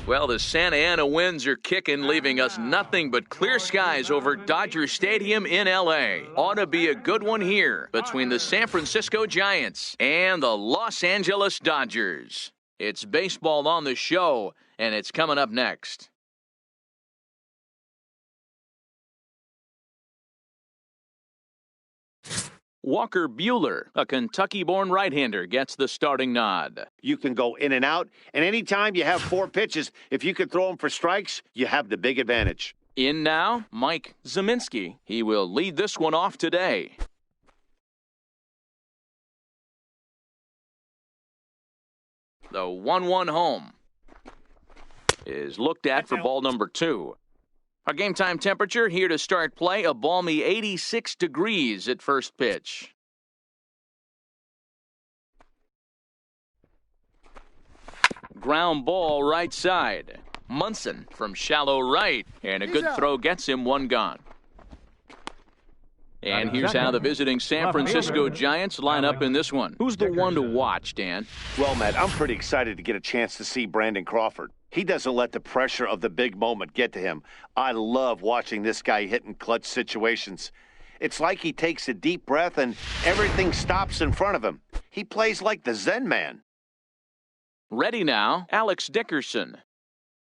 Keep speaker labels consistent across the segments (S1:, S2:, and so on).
S1: Well, the Santa Ana winds are kicking, leaving us nothing but clear skies over Dodger Stadium in L.A. Ought to be a good one here between the San Francisco Giants and the Los Angeles Dodgers. It's baseball on the show, and it's coming up next. Walker Buehler, a Kentucky-born right-hander, gets the starting nod.
S2: You can go in and out, and anytime you have 4 pitches, if you can throw them for strikes, you have the big advantage.
S1: In now, Mike Zeminski. He will lead this one off today. The 1-1 home is looked at for ball number 2. Our game time temperature here to start play, a balmy 86 degrees at first pitch. Ground ball right side. Munson from shallow right, and a good throw gets him 1 gone. And here's how the visiting San Francisco Giants line up in this one. Who's the one to watch, Dan?
S2: Well, Matt, I'm pretty excited to get a chance to see Brandon Crawford. He doesn't let the pressure of the big moment get to him. I love watching this guy hit in clutch situations. It's like he takes a deep breath and everything stops in front of him. He plays like the Zen man.
S1: Ready now, Alex Dickerson.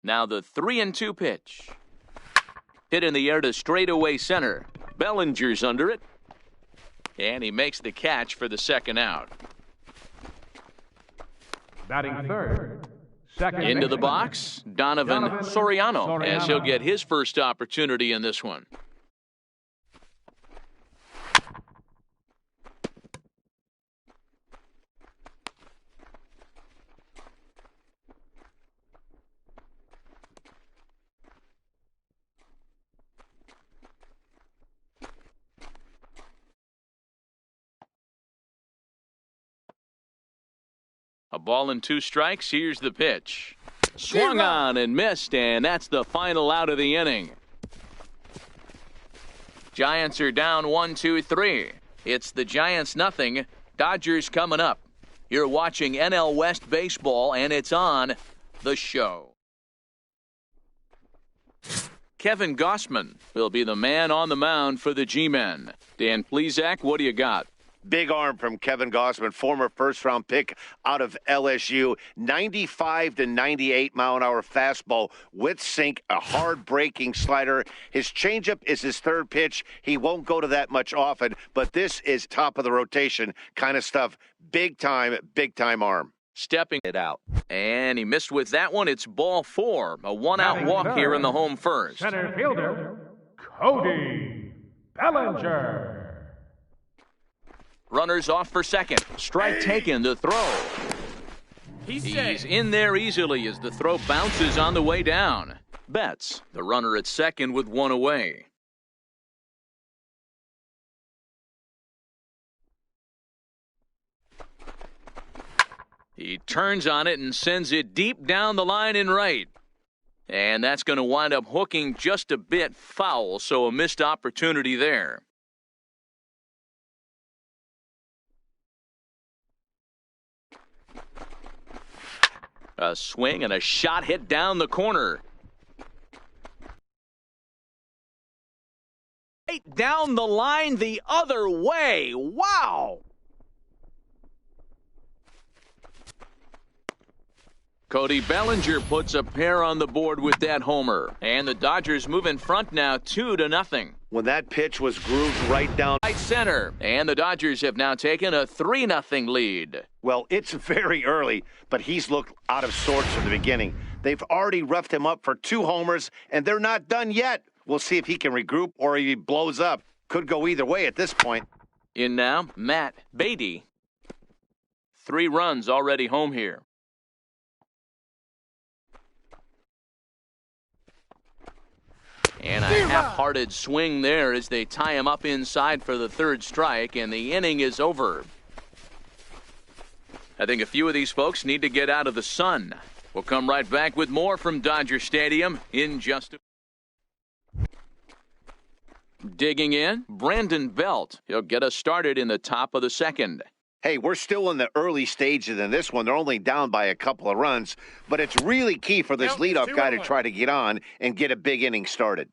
S1: Now the 3-2 pitch. Hit in the air to straightaway center. Bellinger's under it. And he makes the catch for the second out.
S3: Batting third.
S1: Into the box, Donovan Soriano, as he'll get his first opportunity in this one. A ball and 2 strikes. Here's the pitch. Swung on and missed, and that's the final out of the inning. Giants are down 1-2-3. It's the Giants nothing. Dodgers coming up. You're watching NL West Baseball, and it's on the show. Kevin Gausman will be the man on the mound for the G-Men. Dan Plesac, what do you got?
S2: Big arm from Kevin Gausman, former first-round pick out of LSU. 95 to 98 mile-an-hour fastball with sink, a hard-breaking slider. His changeup is his third pitch. He won't go to that much often, but this is top-of-the-rotation kind of stuff. Big-time arm.
S1: Stepping it out. And he missed with that one. It's ball 4. A 1-out walk here in the home first.
S3: Center fielder, Cody Bellinger.
S1: Runners off for second. Strike taken, the throw. He's in there easily as the throw bounces on the way down. Betts, the runner at second with 1 away. He turns on it and sends it deep down the line in right. And that's going to wind up hooking just a bit foul, so a missed opportunity there. A swing and a shot hit down the corner. Right down the line the other way. Wow! Cody Bellinger puts a pair on the board with that homer. And the Dodgers move in front now 2-0.
S2: When that pitch was grooved right down
S1: right center. And the Dodgers have now taken a 3-0 lead.
S2: Well, it's very early, but he's looked out of sorts from the beginning. They've already roughed him up for 2 homers, and they're not done yet. We'll see if he can regroup or if he blows up. Could go either way at this point.
S1: In now, Matt Beatty. 3 runs already home here. And a half-hearted swing there as they tie him up inside for the 3rd strike, and the inning is over. I think a few of these folks need to get out of the sun. We'll come right back with more from Dodger Stadium in just a... Digging in, Brandon Belt. He'll get us started in the top of the 2nd.
S2: Hey, we're still in the early stages in this one. They're only down by a couple of runs, but it's really key for this leadoff guy to try to get on and get a big inning started.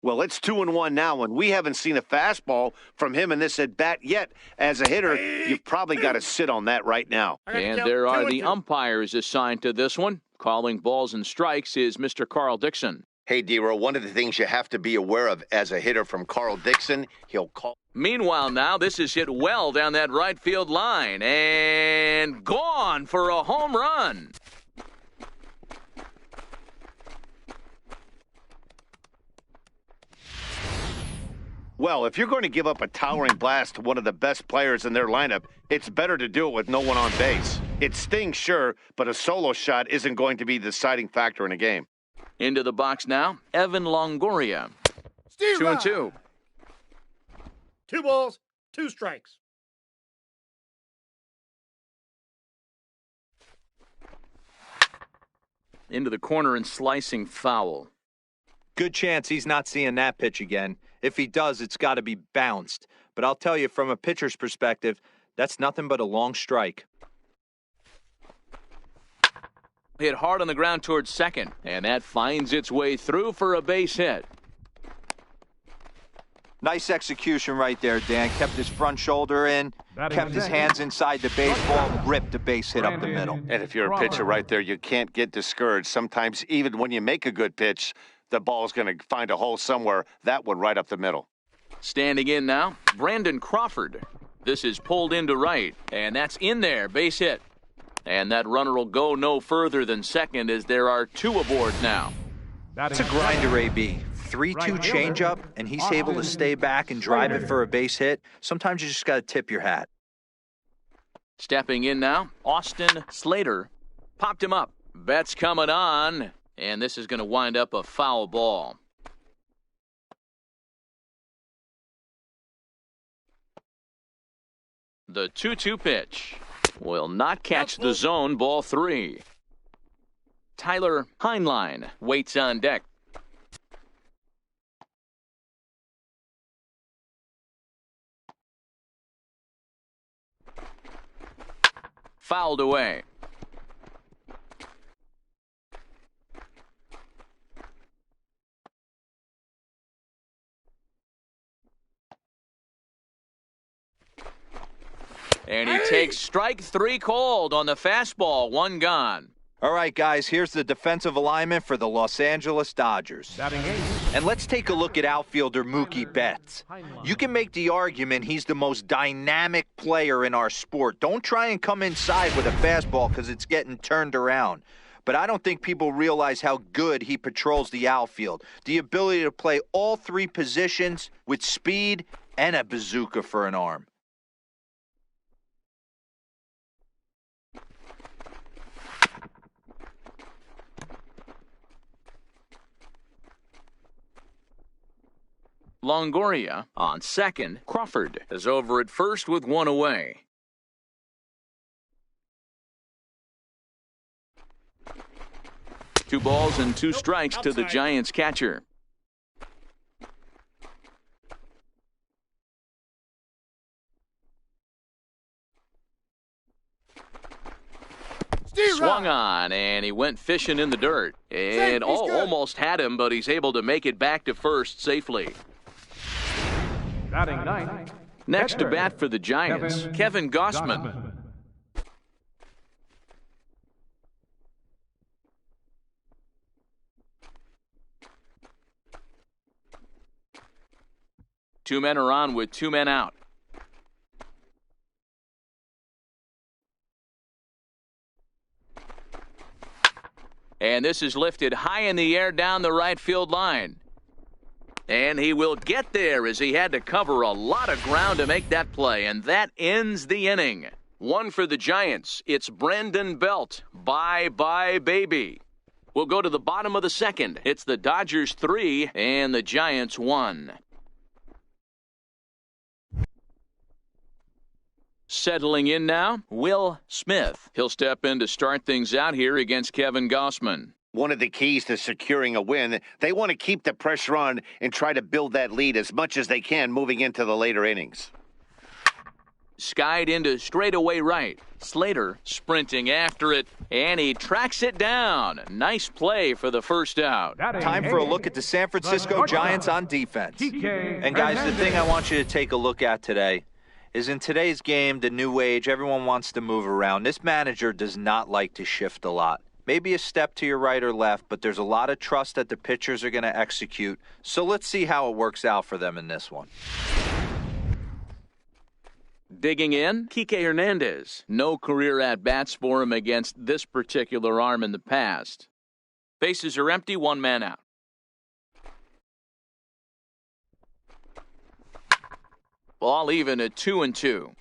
S2: Well, it's 2-1 now, and we haven't seen a fastball from him in this at-bat yet. As a hitter, you've probably got to sit on that right now.
S1: And there are the umpires assigned to this one. Calling balls and strikes is Mr. Carl Dixon.
S2: Hey, D-Row, one of the things you have to be aware of as a hitter from Carl Dixon, he'll call.
S1: Meanwhile, now this is hit well down that right field line and gone for a home run.
S2: Well, if you're going to give up a towering blast to one of the best players in their lineup, it's better to do it with no one on base. It stings, sure, but a solo shot isn't going to be the deciding factor in a game.
S1: Into the box now, Evan Longoria. 2-2.
S4: 2 balls, 2 strikes.
S1: Into the corner and slicing foul.
S5: Good chance he's not seeing that pitch again. If he does, it's got to be bounced. But I'll tell you, from a pitcher's perspective, that's nothing but a long strike.
S1: Hit hard on the ground towards second, and that finds its way through for a base hit.
S5: Nice execution right there, Dan. Kept his front shoulder in, kept his hands inside the baseball, ripped the base hit up the middle.
S2: And if you're a pitcher right there, you can't get discouraged. Sometimes, even when you make a good pitch, the ball's going to find a hole somewhere. That one right up the middle.
S1: Standing in now, Brandon Crawford. This is pulled into right, and that's in there, base hit. And that runner will go no further than second as there are 2 aboard now.
S5: That's a grinder, AB. 3-2 changeup, and he's able to stay back and drive it for a base hit. Sometimes you just got to tip your hat.
S1: Stepping in now, Austin Slater. Popped him up. Bet's coming on, and this is going to wind up a foul ball. The 2-2 pitch will not catch the zone, ball 3. Tyler Heinlein waits on deck. Fouled away. And he takes strike 3 called on the fastball, 1 gone.
S5: All right, guys, here's the defensive alignment for the Los Angeles Dodgers. And let's take a look at outfielder Mookie Betts. You can make the argument he's the most dynamic player in our sport. Don't try and come inside with a fastball because it's getting turned around. But I don't think people realize how good he patrols the outfield. The ability to play all 3 positions with speed and a bazooka for an arm.
S1: Longoria on second. Crawford is over at first with 1 away. Two balls and 2 strikes to the Giants catcher. Swung on, and he went fishing in the dirt. And almost had him, but he's able to make it back to first safely.
S3: Batting 9.
S1: Next to bat for the Giants, Kevin Gossman. Two men are on with 2 men out. And this is lifted high in the air down the right field line. And he will get there as he had to cover a lot of ground to make that play. And that ends the inning. 1 for the Giants. It's Brandon Belt. Bye-bye, baby. We'll go to the bottom of the second. It's the Dodgers 3 and the Giants 1. Settling in now, Will Smith. He'll step in to start things out here against Kevin Gossman.
S2: One of the keys to securing a win, they want to keep the pressure on and try to build that lead as much as they can moving into the later innings.
S1: skied into straightaway right. Slater sprinting after it, and he tracks it down. Nice play for the first out.
S5: Time for a look at the San Francisco Giants on defense. And guys, the thing I want you to take a look at today is in today's game, the new age, everyone wants to move around. This manager does not like to shift a lot. Maybe a step to your right or left, but there's a lot of trust that the pitchers are going to execute. So let's see how it works out for them in this one.
S1: Digging in, Kike Hernandez. No career at-bats for him against this particular arm in the past. Bases are empty, one man out. Ball even at 2-2.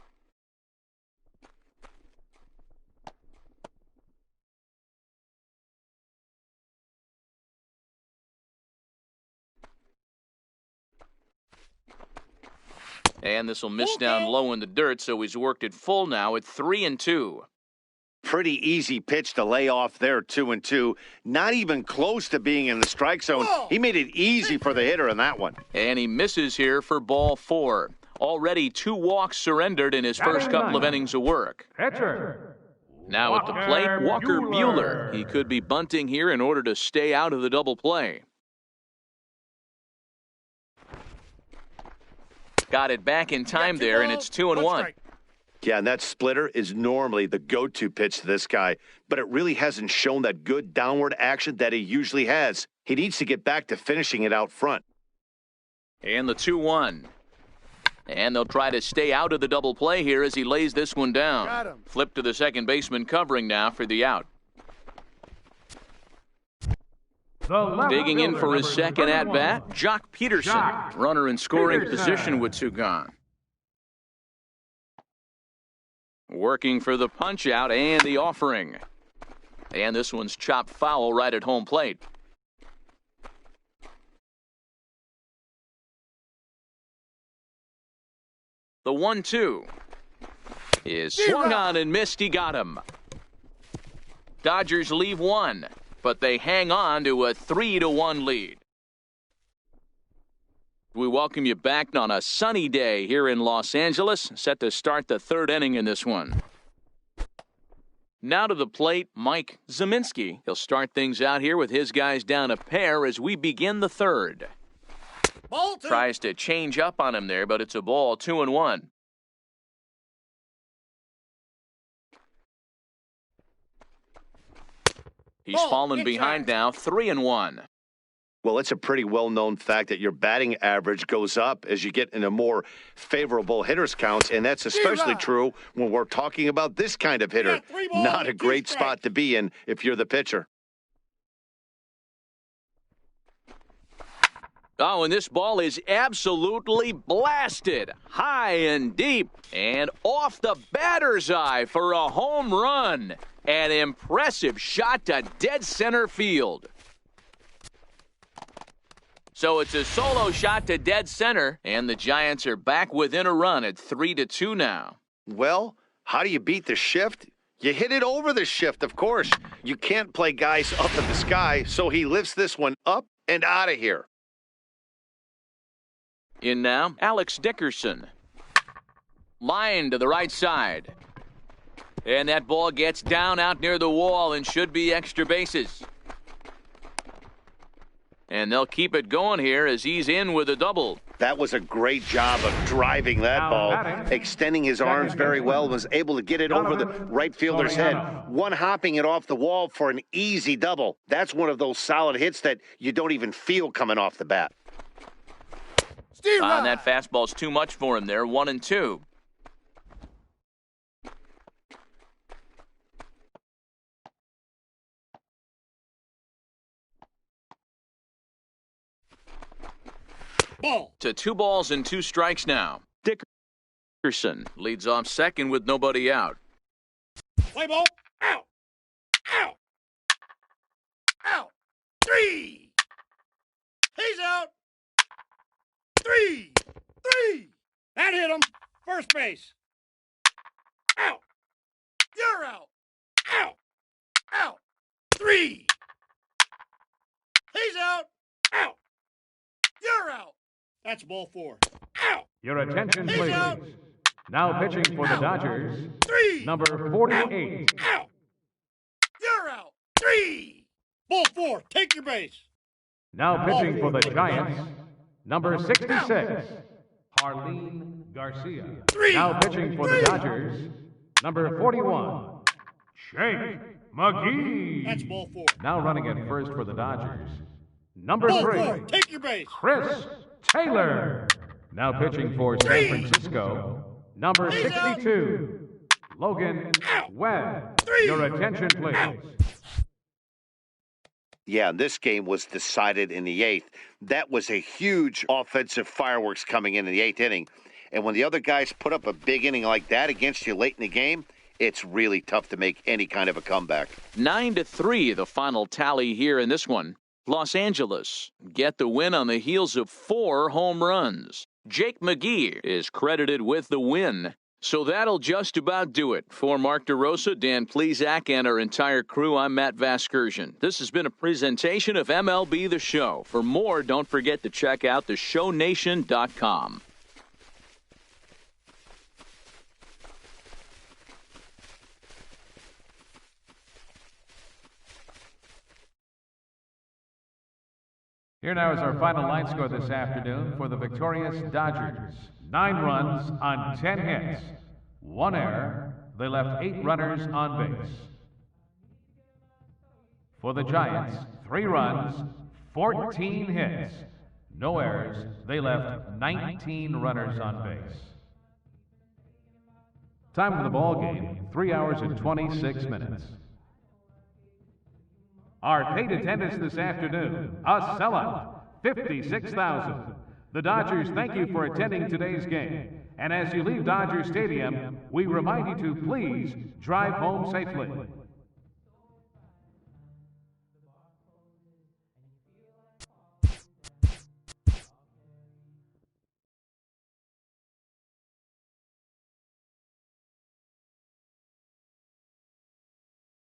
S1: And this will miss down low in the dirt, so he's worked it full now at 3-2.
S2: Pretty easy pitch to lay off there, 2-2. Not even close to being in the strike zone. He made it easy for the hitter in that one.
S1: And he misses here for ball 4. Already 2 walks surrendered in his first couple of innings of work. Now at the plate, Walker Buehler. He could be bunting here in order to stay out of the double play. Got it back in time there, and it's 2-1.
S2: Yeah, and that splitter is normally the go-to pitch to this guy, but it really hasn't shown that good downward action that he usually has. He needs to get back to finishing it out front.
S1: And the 2-1. And they'll try to stay out of the double play here as he lays this one down. Flip to the second baseman covering now for the out. Digging in for his second at-bat, Jock Peterson. Runner in scoring position with 2 gone. Working for the punch-out and the offering. And this one's chopped foul right at home plate. The 1-2 is swung on and missed. He got him. Dodgers leave 1, but they hang on to a 3-1 lead. We welcome you back on a sunny day here in Los Angeles, set to start the 3rd inning in this one. Now to the plate, Mike Zeminski. He'll start things out here with his guys down a pair as we begin the 3rd. Tries to change up on him there, but it's a ball, 2-1. He's fallen behind now, 3-1.
S2: Well, it's a pretty well-known fact that your batting average goes up as you get into more favorable hitters counts, and that's especially true when we're talking about this kind of hitter. Not a great spot to be in if you're the pitcher.
S1: Oh, and this ball is absolutely blasted. High and deep and off the batter's eye for a home run. An impressive shot to dead center field. So it's a solo shot to dead center, and the Giants are back within a run at 3-2 now.
S2: Well, how do you beat the shift? You hit it over the shift, of course. You can't play guys up in the sky, so he lifts this one up and out of here.
S1: In now, Alex Dickerson. Line to the right side. And that ball gets down out near the wall and should be extra bases. And they'll keep it going here as he's in with a double.
S2: That was a great job of driving that ball, extending his arms very well, was able to get it over the right fielder's head, one-hopping it off the wall for an easy double. That's one of those solid hits that you don't even feel coming off the bat.
S1: And that fastball's too much for him there, 1-2.
S4: Ball.
S1: To 2 balls and 2 strikes now. Dickerson leads off second with nobody out.
S4: Play ball. Out. Out. Out. 3. He's out. 3. That hit him. First base. Out. You're out. Out. Out. 3. He's out. Out. You're out. That's ball 4. Out.
S3: Your attention,
S4: He's
S3: please.
S4: out.
S3: Now pitching for the Dodgers, number 48.
S4: Out. You're out. 3. Ball 4. Take your base.
S3: Now pitching for the Giants, number 66, Harleen Garcia. Now pitching for the Dodgers, number 41, Jake McGee.
S4: That's ball 4.
S3: Now running at first for the Dodgers, number
S4: Ball
S3: 3,
S4: 4. Take your base.
S3: Chris Taylor. Now pitching for San Francisco, number 62, Logan Webb. Your attention, please.
S2: Yeah, this game was decided in the 8th. That was a huge offensive fireworks coming in the 8th inning. And when the other guys put up a big inning like that against you late in the game, it's really tough to make any kind of a comeback.
S1: 9-3, the final tally here in this one. Los Angeles get the win on the heels of 4 home runs. Jake McGee is credited with the win. So that'll just about do it. For Mark DeRosa, Dan Plesac, and our entire crew, I'm Matt Vasgersian. This has been a presentation of MLB The Show. For more, don't forget to check out theshownation.com.
S3: Here now is our final line score this afternoon for the victorious Dodgers. 9 runs on 10 hits. 1 error. They left 8 runners on base. For the Giants, 3 runs, 14 hits. No errors. They left 19 runners on base. Time of the ball game, 3 hours and 26 minutes. Our paid attendance this afternoon, a sellout, 56,000. The Dodgers thank you for attending today's game. And as you leave Dodger Stadium, we remind you to please drive home safely.